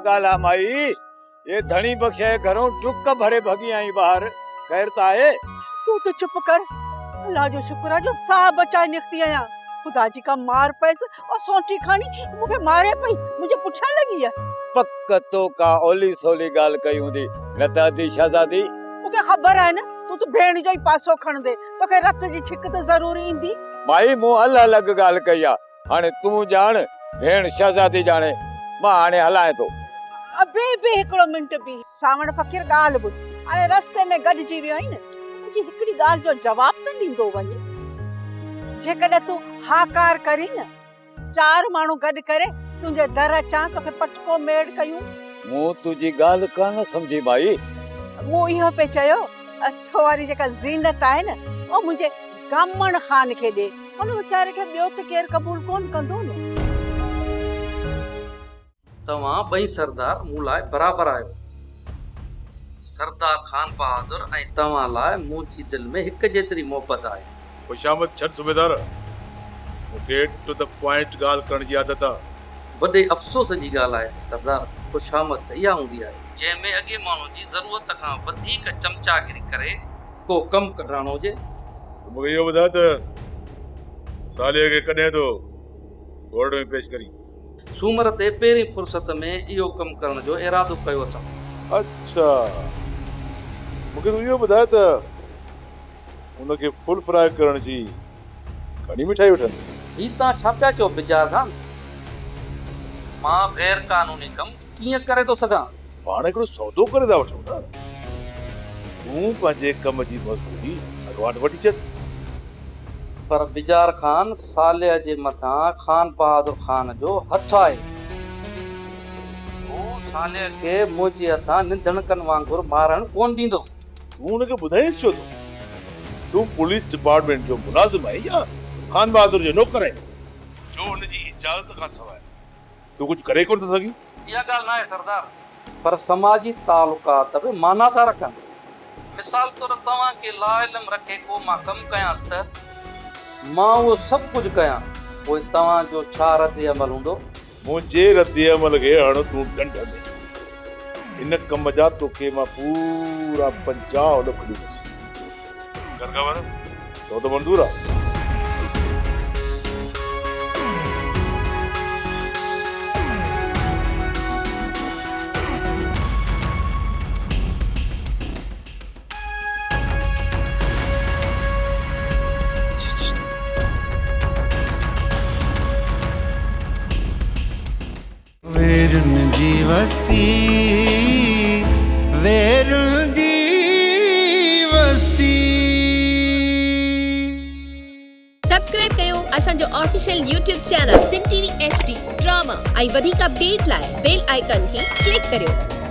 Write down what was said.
गाला माई ये धनी बख्शे घरों टुक भरे भगी आई बाहर कहता है। तू तो चुप कर। अल्लाह जो शुक्र है जो सा बचा निकती आया। खुदा जी का मार पैस और सोटी खानी मुझे मारे पई मुझे पुछा लगी है। पक्कतो का ओली सोली गाल कई हुंदी नता दी शहजादी मुझे खबर है ना तू तो भेण जो पासो खण दे तो के रत जी छिक तो जरूरी इंदी। माई मु अलग अलग गाल कया हाने तू जान भेण शहजादी जाने मां हाने हलाए तो। अबे बे एकड़ो मिनट भी सावण फकीर गाल बुध अरे रस्ते में गड जी वियो न मुझे हिकड़ी गाल जो जवाब त दींदो वने। जेकॾहिं तू हाकार करी न चार माण्हू गड करे तुझे दर अचां तोखे पटको मेड़ कयूं। मु तुझी गाल कान समझी माई। मु इहो पे चयो अथो वारी जेका ज़ीनत आहे न ओ मुझे गामण खान खे दे उन बेचारे खे ॿियो त केर कबूल कोन कंदो न। तव्हां ॿई सरदार मूं लाइ बराबर आहियो। सरदार खान बहादुर ऐं तव्हां लाइ मुंहिंजी दिलि में हिक जेतिरी मोहबत आहे। खुशामद छॾ सूबेदार मूंखे टू द पॉइंट ॻाल्हि करण जी आदत आहे। वॾे अफ़सोस जी ॻाल्हि आहे सरदार खुशामद त इहा हूंदी आहे जंहिंमें अॻे माण्हू जी ज़रूरत खां वधीक चमचागिरी करे को कमु कढाइणो हुजे। मूंखे इहो ॿुधाए त साले खे कॾहिं थो कोर्ट में पेश करी? सूमर ते पहिरीं फुर्सत में इहो कमु करण जो इरादो कयो अथऊं। अच्छा मूंखे तूं इहो ॿुधाए त उनखे फुल फ्राई करण जी घणी मिठाई वठंदी? ही तव्हां छा पिया चओ बिजार खान? मां गैर कानूनी कमु कीअं करे थो सघां? पाण हिकिड़ो सौदो करे था वठूं न। तूं पंहिंजे कम जी मज़दूरी अॻवाट वठी छॾ। पर बिजार खान साले जे मथां खान बहादुर खान जो हथ आहे। वो साले खे मुंहिंजे हथां निधणकनि वांगुरु मारण कोन ॾींदो। तूं हुनखे ॿुधाईसि छो थो? तूं पुलिस डिपार्टमेंट जो मुलाज़िम आहीं या खान बहादुर जो नौकर आहीं जो हुनजी इजाज़त खां सवाइ तूं कुझु करे कोन थो सघीं? इहा ॻाल्हि न आहे सरदार, पर समाजी तालुकात बि माना था रखनि। मिसाल तौर तव्हांखे लाइलम रखे को मां कमु कयां त मां उहो सभु कुझु कयां पोइ तव्हांजो छा रद्द अमल हूंदो? मुंहिंजे रद्द अमल खे हणो तूं ॾंड में। इन कम जा तोखे मां पूरा 50 लख ॾींदुसि। कर ख़बर छो त मंज़ूर आहे? वेरुन जी वस्ती वेरुन जी वस्ती। सब्सक्राइब कयो असांजो ऑफिशियल यूट्यूब चैनल सिन टीवी HD ड्रामा ऐं वधीक अपडेट लाइ बेल आइकन खे क्लिक करियो।